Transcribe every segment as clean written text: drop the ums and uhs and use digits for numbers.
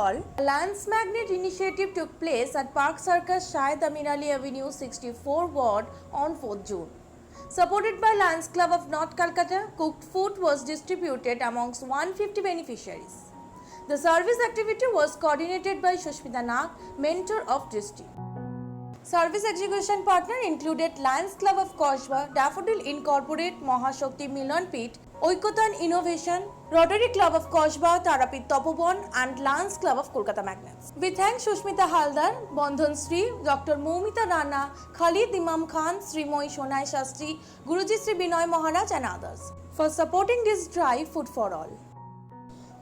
all, a Lance Magnet initiative took place at Park Circus, Shahid Amin Ali Avenue, 64 Ward on 4th June. Supported by Lions Club of North Calcutta, cooked food was distributed amongst 150 beneficiaries. The service activity was coordinated by Shushmita Nag, mentor of district. Service execution partner included Lions Club of Koshba, Daffodil Incorporate, Mahashakti Milan Pit, Oikotan Innovation, Rotary Club of Koshba, Tarapit Topobon and Lions Club of Kolkata Magnets. We thank Shushmita Haldar, Bandhan Sri, Dr. Moumita Rana, Khalid Imam Khan, Sri Moi Shonai Shastri, Guruji Sri Binoy Maharaj and others for supporting this drive Food for All.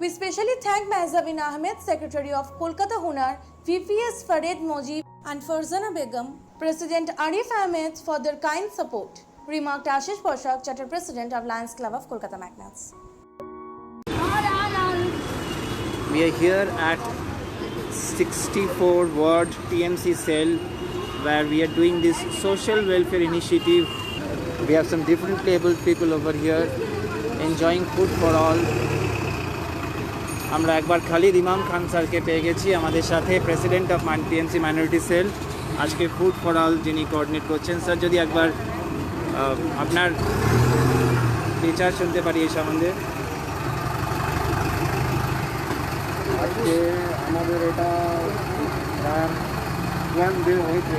We specially thank Mahzabin Ahmed, Secretary of Kolkata Hunar, VPS Farid Mojib and Farzana Begum, President Arif Ahmed for their kind support, remarked Ashish Poshak, Charter President of Lions Club of Kolkata Magnets. We are here at 64 Ward TMC cell where we are doing this social welfare initiative. We have some differently abled people over here enjoying food for all. আমরা একবার খালিদ ইমাম খান স্যারকে পেয়ে গেছি আমাদের সাথে, president of TMC minority sell, আজকে food for all যিনি কোঅর্ডিনেট করছেন। স্যার যদি একবার আপনার বিচার শুনতে পারি এই সম্বন্ধে। আজকে আমাদের এটা প্রায় 1 ডে হয়েছে।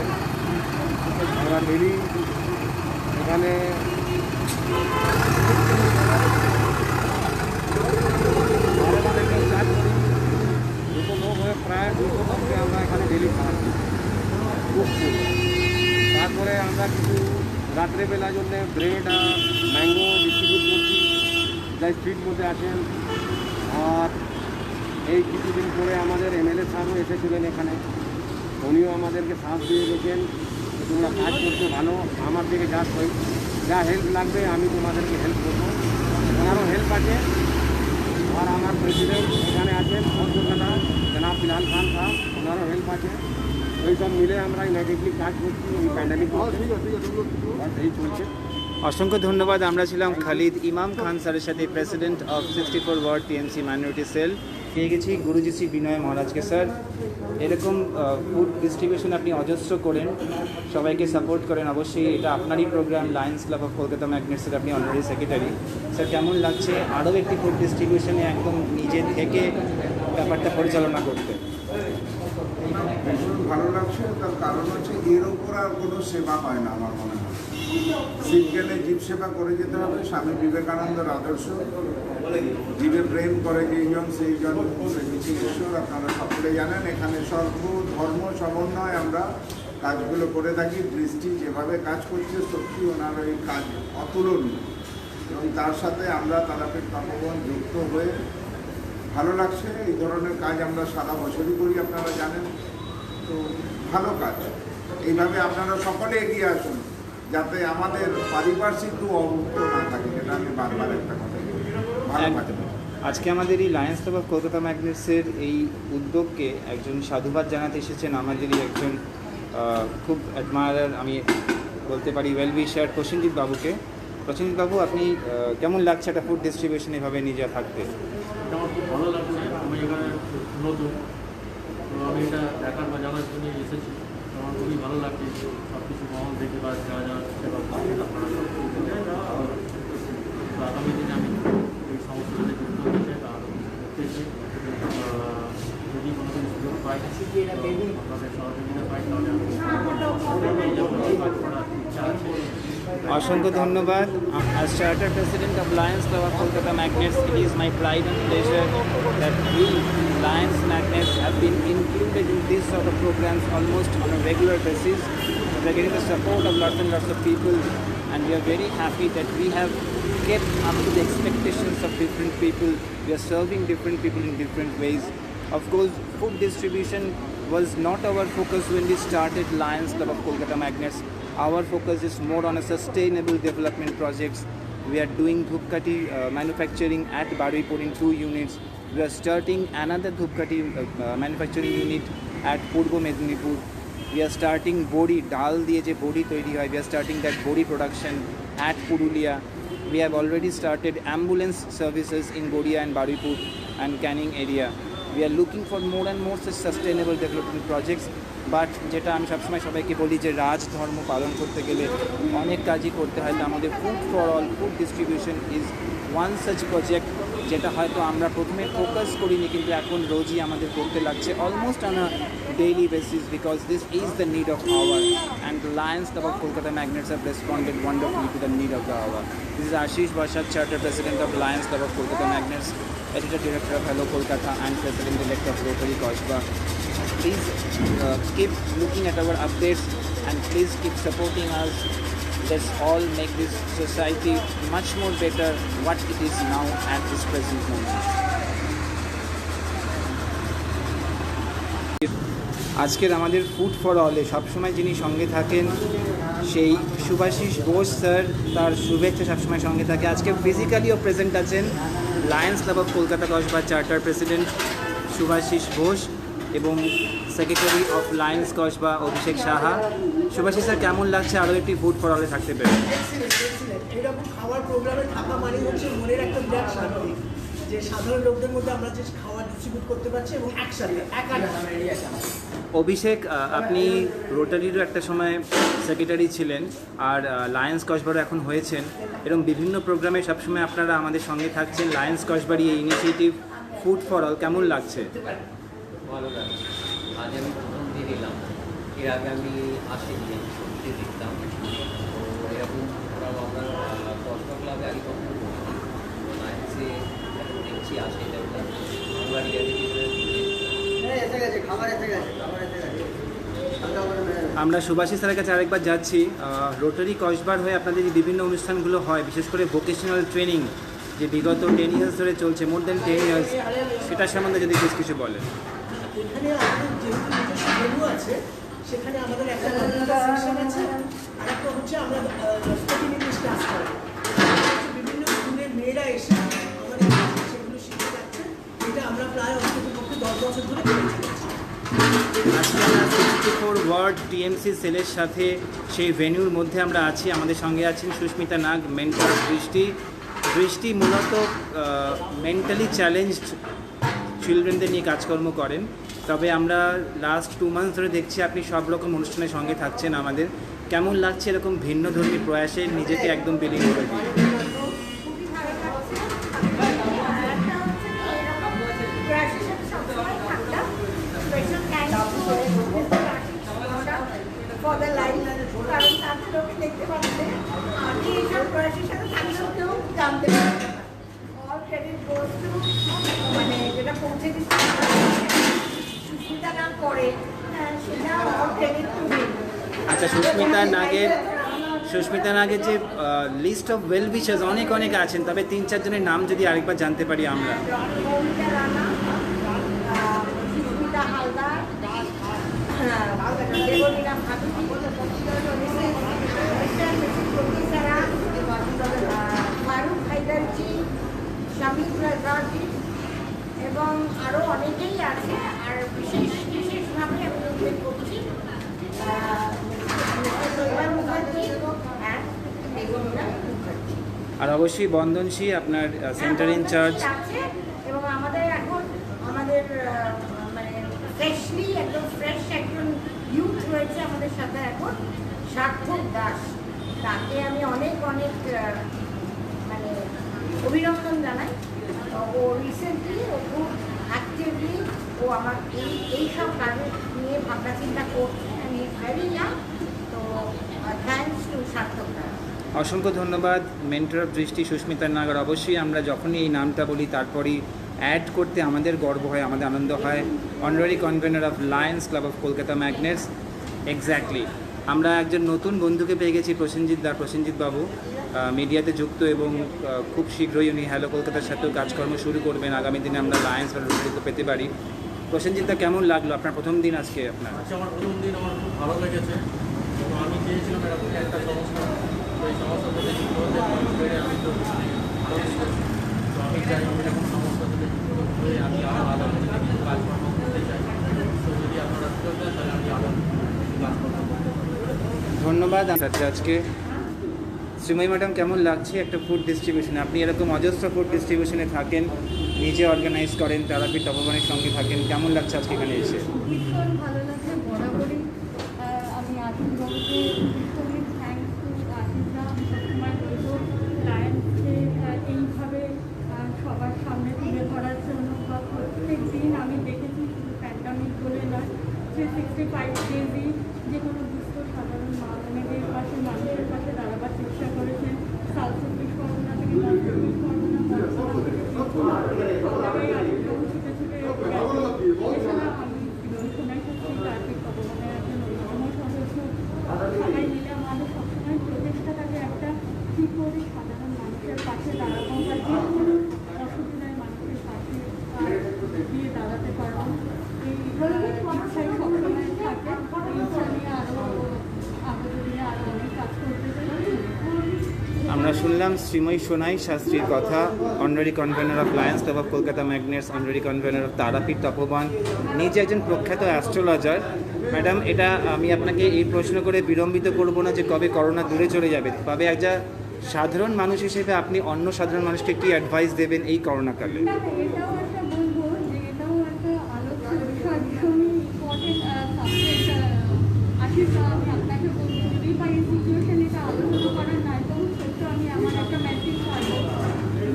আমরা ডেলি এখানে দুটো লোক হয়ে প্রায় 200 লোককে আমরা এখানে ডেলি খাওয়াচ্ছি। তারপরে আমরা কিছু রাত্রেবেলার জন্য ব্রেড আর ম্যাঙ্গো ডিস্ট্রিবিউট করছি, যাই স্ট্রিট মধ্যে আছেন। আর এই কিছুদিন পরে আমাদের এমএলএ সাহেবও এসেছিলেন এখানে, উনিও আমাদেরকে সাহস দিয়ে গেছেন যে তোমরা কাজ করছো ভালো, আমার থেকে যা হেল্প লাগবে আমি তোমাদেরকে হেল্প করবো। ওনারও হেল্প আছে। আর আমার প্রেসিডেন্ট এখানে আছেন কলকাতা জনাব ফিলহাল খান সাহেব, ওনারও হেল্প আছে। ওই সব মিলে আমরা ইউনাইটেডলি কাজ করছি এই প্যান্ডামিক। এই চলছে। অসংখ্য ধন্যবাদ। আমরা ছিলাম খালিদ ইমাম খান স্যারের সাথে, president of 64 ward TMC minority cell. পেয়ে গেছি গুরুজি শ্রী বিনয় মহারাজকে। স্যার, এরকম ফুড ডিস্ট্রিবিউশন আপনি অজস্র করেন, সবাইকে সাপোর্ট করেন, অবশ্যই এটা আপনারই programme. Lions club of Kolkata ম্যাগনেটসের আপনি অনারারি সেক্রেটারি। স্যার, কেমন লাগছে আরও একটি ফুড ডিস্ট্রিবিউশনে একদম নিজে থেকে ব্যাপারটা পরিচালনা করতে? ভীষণ ভালো লাগছে। তার কারণ হচ্ছে এর ওপর আর কোনো সেবা হয় না আমার মনে হয়। শিব গেলে জীব সেবা করে যেতে হবে, স্বামী বিবেকানন্দের আদর্শ। জীবে প্রেম করে যেইজন সেইজন ঈশ্বর। আপনারা সকলে জানেন এখানে সর্বধর্ম সমন্বয় আমরা কাজগুলো করে থাকি। দৃষ্টি যেভাবে কাজ করছে সত্যি ওনার ওই কাজ অতুলনীয়, এবং তার সাথে আমরা তারাপীঠ তপবন যুক্ত হয়ে ভালো লাগছে। এই ধরনের কাজ আমরা সারা বছরই করি, আপনারা জানেন। তো ভালো কাজ, এইভাবে আপনারা সকলে এগিয়ে আসুন যাতে আমাদের পারিপার্শ্বিক অমুক্ত না থাকে, যেটা আমি বারবার একটা কথা ভালো কাজ। আজকে আমাদের এই লায়ন্স ক্লাব অফ কলকাতা ম্যাগনেটসের এই উদ্যোগকে একজন সাধুবাদ জানাতে এসেছেন আমাদেরই একজন খুব অ্যাডমায়ারার, আমি বলতে পারি ওয়েল উইশার, প্রসেনজিৎ বাবুকে। প্রসেনজিৎ বাবু, আপনি কেমন লাগছে একটা ফুড ডিস্ট্রিবিউশন এভাবে নিজে থাকতে? আমার খুব ভালো লাগছে। আমি এখানে নতুন, তো আমি এটা দেখার বা জানার জন্য এসেছি। আমার খুবই ভালো লাগছে সব কিছু মহল দেখে বা যা যা সেবা করছেন আপনারা সব কিছু দেখে। তো আগামী দিনে আমি এই সমস্যার সাথে যুক্ত হতে চাই বা আরও করতে চাই। যদি কোনো কিছু সুযোগ পাই, আপনাদের সহযোগিতা পাই, তাহলে আমি কাজ করার ইচ্ছা আছে। অসংখ্য ধন্যবাদ। As Charter President of Lions Club of Kolkata Magnets, it is my pride and pleasure that we, Lions Magnets, have been included in these sort of programs almost on a regular basis. We are getting the support of lots and lots of people, and we are very happy that we have kept up to the expectations of different people. We are serving different people in different ways. Of course, food distribution was not our focus when we started Lions Club of Kolkata Magnets. Our focus is more on a sustainable development projects. We are doing Dhupkati manufacturing at Baripur in 2 units. We are starting another Dhupkati manufacturing unit at Purbo Medinipur. We are starting bodi, dal diye je bodi toiri hoy, we are starting that bodi production at Purulia. We have already started ambulance services in Bodia and Baripur and Canning area. We are looking for more and more such sustainable development projects. But যেটা আমি সবসময় সবাইকে বলি যে রাজধর্ম পালন করতে গেলে অনেক কাজই করতে হয়, তো আমাদের food for all, food distribution is one such project, যেটা হয়তো আমরা প্রথমে ফোকাস করিনি কিন্তু এখন রোজই আমাদের করতে লাগছে, almost on a daily basis, because this is the need of hour and Lions club of Kolkata Magnets have responded wonderfully to the need of the hour. This is Ashish Bashad, Charter President of Lions Club of Kolkata Magnets, Editor Director of Hello Kolkata and President-elect of Rotary Koshba. Please keep looking at our updates and please keep supporting us. Let's all make this society much more better what it is now at this present moment. আজকের আমাদের food for অলে সবসময় যিনি সঙ্গে থাকেন সেই Shubhashis Ghosh sir, তার শুভেচ্ছা সবসময় সঙ্গে থাকে। আজকে ফিজিক্যালিও প্রেজেন্ট আছেন Lions club of Kolkata Kasba charter president Subhashish Ghosh এবং secretary of Lions Kasba Abhishek Saha. Subhashish sir, কেমন লাগছে আরও একটি ফুড ফর অলে থাকতে পেরে? এরকম খাওয়ার প্রোগ্রামে থাকা মানে হচ্ছে মনের একটা বিরাট শান্তি, যে সাধারণ লোকদের মধ্যে আমরা যে খাবার ডিস্ট্রিবিউট করতে পারছি এবং একসাথে একা না। অভিষেক, আপনি রোটারিরও একটা সময় সেক্রেটারি ছিলেন আর লায়ন্স কসবারও এখন হয়েছেন, এরকম বিভিন্ন প্রোগ্রামে সবসময় আপনারা আমাদের সঙ্গে থাকছেন। লায়ন্স কসবারই এই ইনিশিয়েটিভ ফুড ফর অল কেমন লাগছে? ভালো লাগছে। আজ আমি প্রথম দিন এলাম, এর আগে আমি আসিনি, আমি ছবিতে দেখতাম। তো এরকম প্রোগ্রাম আমরা কসবা ক্লাবে আগে কখনো করিনি, লায়ন্সে এখন দেখছি আসে, যেমন আমরা রিয়ালিটি আমরা সুভাষী স্যারের কাছে আরেকবার যাচ্ছি। রোটারি কসবার হয়ে আপনাদের যে বিভিন্ন অনুষ্ঠানগুলো হয়, বিশেষ করে ভোকেশনাল ট্রেনিং যে বিগত 10 ইয়ার্স ধরে চলছে, মোর দেন 10 ইয়ার্স, সেটার সম্বন্ধে যদি কিছু বলেন। এখানে আমাদের যেহেতু নিজস্ব মেনু আছে, সেখানে আমাদের একটা সেকশন আছে, আর একটা হচ্ছে আমরা প্রতিনিধি ক্লাস করি। বিভিন্ন স্কুলের মেয়েরা এসে আমাদের সেগুলো শিখে যাচ্ছে, এটা আমরা প্রায় অন্ততপক্ষে 10 বছর ধরে করে চলেছি। আজকে আমরা 64 ওয়ার্ড টিএমসি সেলের সাথে সেই ভেন্যুর মধ্যে আমরা আছি। আমাদের সঙ্গে আছেন সুস্মিতা নাগ, মেন্টর দৃষ্টি মূলত মেন্টালি চ্যালেঞ্জড চিলড্রেনদের নিয়ে কাজকর্ম করেন, তবে আমরা লাস্ট 2 মান্থস ধরে দেখছি আপনি সব রকম অনুষ্ঠানের সঙ্গে থাকছেন আমাদের। কেমন লাগছে এরকম ভিন্ন ধর্মী প্রয়াসে নিজেকে একদম বিলীন করে দিয়ে? For the life, কারণ তাদের লোকে দেখতে পাচ্ছে আমি এইসব প্রয়াসের সাথে থাকলেও কেউ জানতে পারবে না। অল ক্রেডিট গোজ টু, মানে যেটা পৌঁছে দিচ্ছে সুস্মিতা নাম করে, সেটা অল ক্রেডিট টু মি। আচ্ছা, সুস্মিতা নাগের যে লিস্ট অফ ওয়েল উইশার্স অনেক আছেন, তবে 3-4 জনের নাম যদি আরেকবার জানতে পারি আমরা। মৌমিতা রানা, সুস্মিতা হালদার, দেবলীনা ভাদুরী, ফারুক হায়দারজি, শামিদ রাজি এবং আরও অনেকেই আছে। আর বিশেষভাবে আমি উল্লেখ করছি মুখার্জি অ্যান্ড বেগমীরা মুখার্জি। আর অবশ্যই বন্দনশী, আপনার সেন্টার ইনচার্জ আছে। এবং আমাদের এখন আমাদের মানে ফ্রেশলি একদম ফ্রেশ একজন ইউথ রয়েছে আমাদের সাথে এখন, সার্থক দাস। তাকে আমি অনেক মানে অভিনন্দন জানাই। ও রিসেন্টলি, ও খুব অ্যাক্টিভলি ও আমার এইসব কাজের নিয়ে ভাবনা চিন্তা করছে, আমি ভেরি ইয়াং। তো থ্যাঙ্কস টু সার্থক দাস। অসংখ্য ধন্যবাদ মেন্টর অফ দৃষ্টি সুস্মিতা নাগর। অবশ্যই আমরা যখনই এই নামটা বলি তারপরেই অ্যাড করতে আমাদের গর্ব হয়, আমাদের আনন্দ হয়। Honorary convenor of Lions club of Kolkata magnets, exactly. আমরা একজন নতুন বন্ধুকে পেয়ে গেছি, প্রসেনজিৎ বাবু, মিডিয়াতে যুক্ত এবং খুব শীঘ্রই উনি হ্যালো কলকাতার সাথেও কাজকর্ম শুরু করবেন। আগামী দিনে আমরা লায়ন্স বা রোটারিকে পেতে পারি। প্রসেনজিৎদা, কেমন লাগলো আপনার প্রথম দিন আজকে? আপনার আজকে আমার প্রথম দিন আমার খুব ভালো লেগেছে। এবং আমি চেয়েছিলাম এরকম একটা সংস্থা, তো এই সংস্থার সাথে যুক্ত হতে পেরে আমি তো আনন্দিত। তো আমি চাই আমি এরকম সংস্থার সাথে যুক্ত হয়ে আমি আরও আগামী দিনে কিছু কাজকর্ম করতে চাই। তো যদি আপনারা সুযোগ দেন তাহলে আমি আরও কিছু কাজকর্ম করতে পারি। ধন্যবাদ। আজকে শ্রীময়ী ম্যাডাম, কেমন লাগছে একটা ফুড ডিস্ট্রিবিউশনে? আপনি এরকম অজস্র ফুড ডিস্ট্রিবিউশনে থাকেন, নিজে অর্গানাইজ করেন, তারাপীঠ তপোবনের সঙ্গে থাকেন, কেমন লাগছে আজকে এখানে এসে? ভীষণ ভালো লাগছে। বরাবরই আমি আশিস বাবুকে ভীষণই থ্যাংকস টু আশিসদা। আমি সবসময় বলবো লায়ন্সকে এইভাবে সবার সামনে তুলে ধরার জন্য, বা প্রত্যেক দিন আমি দেখেছি শুধু প্যান্ডামিক বলে নয়, 365 ডেজই যে কোনো দুস্থ সাধারণ মানবের পাশে, মানুষের পাশে দাঁড়াবার চেষ্টা করেছেন। সাউথ চব্বিশ পরগনা থেকে নর্থ চব্বিশ পরগনা, বর্ধমান থেকে ছুটে ছুটে এছাড়া আমি সোনাই শাস্ত্রী কার্তিক ভগবানের একজন অন্যতম সদস্য। সবাই মিলে আমাদের সবসময় প্রচেষ্টা থাকে একটা কী করে সাধারণ মানুষের পাশে দাঁড়াবো, বা যে কোনো অসুবিধায় মানুষের পাশে দিয়ে দাঁড়াতে পারবো, এই ইচ্ছাই সবসময় থাকে। এই ইচ্ছা নিয়ে আরও আগামী দিনে আরও অনেক কাজ করতে চাই। আমরা শুনলাম শ্রীময়ী সোনাই শাস্ত্রীর কথা, honorary convenor of Lions club of Kolkata Magnets, honorary convenor of Tarapith Tapoban, নিজে একজন প্রখ্যাত অ্যাস্ট্রোলজার। ম্যাডাম, এটা আমি আপনাকে এই প্রশ্ন করে বিলম্বিত করব না যে কবে করোনা দূরে চলে যাবে, তবে একজন সাধারণ মানুষ হিসেবে আপনি অন্য সাধারণ মানুষকে কী অ্যাডভাইস দেবেন এই করোনাকালে? এটাও একটা বলবো যে এটাও একটা আলোচ্য বিষয়, ভীষণই ইম্পর্টেন্ট সাবজেক্ট। আশিস আমি আপনাকে বলবো, যদি বা এই সিচুয়েশন এটা আলোচনা করার নাই, তখন ছোট্ট আমি আমার একটা মেসেজ পাবো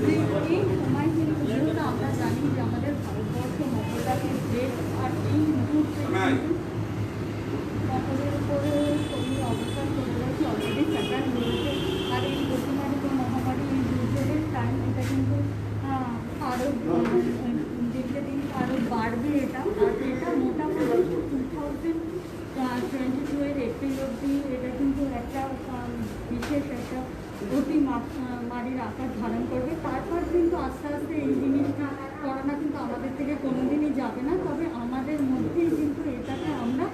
যে এই সময় কিন্তু, যেহেতু আমরা জানি যে আমাদের ভারতবর্ষ মকরাকের দেশ, আর এই মুহূর্তে মকরের উপরে শনি অবস্থান করে রয়েছে, অলরেডি স্যাটার্ন রয়েছে। আর এই অতিমারি বা মহামারী, এই যুদ্ধের টাইম, এটা কিন্তু আরও দিনকে দিন আরও বাড়বে এটা। আর এটা মোটামুটি 2022 এপ্রিল অবধি এটা কিন্তু একটা বিশেষ একটা অতিমারির আকার ধারণ করবে। তারপর কিন্তু আস্তে আস্তে এই জিনিসটা, করোনা কিন্তু আমাদের থেকে কোনোদিনই যাবে না, তবে আমাদের মধ্যেই কিন্তু এটাকে আমরা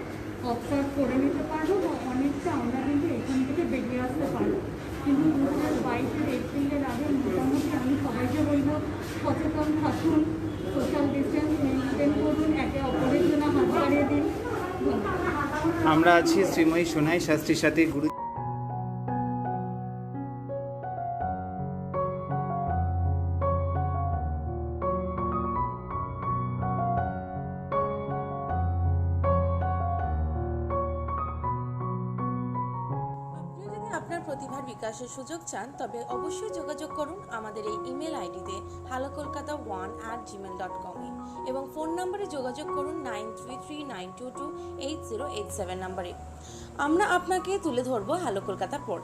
অবজার্ভ করে নিতে পারবো, বা অনেকটা আমরা কিন্তু এখান থেকে বেরিয়ে আসতে পারবো। কিন্তু 2022 এপ্রিলের আগে মোটামুটি আমি সবাইকে বলবো সচেতন থাকুন, সোশ্যাল ডিস্টেন্স মেনটেন করুন, একে অপরের জন্য হাত বাড়িয়ে দিন। আমরা আছি শ্রীময়ী সোনাই শাস্ত্রীর সাথে। গুরু আপনার প্রতিভার বিকাশের সুযোগ চান, তবে অবশ্যই যোগাযোগ করুন আমাদের এই ইমেল আইডিতে halokolkata1@gmail.com এবং ফোন নম্বরে যোগাযোগ করুন 9339228087 নম্বরে। আমরা আপনাকে তুলে ধরবো হ্যালো কলকাতা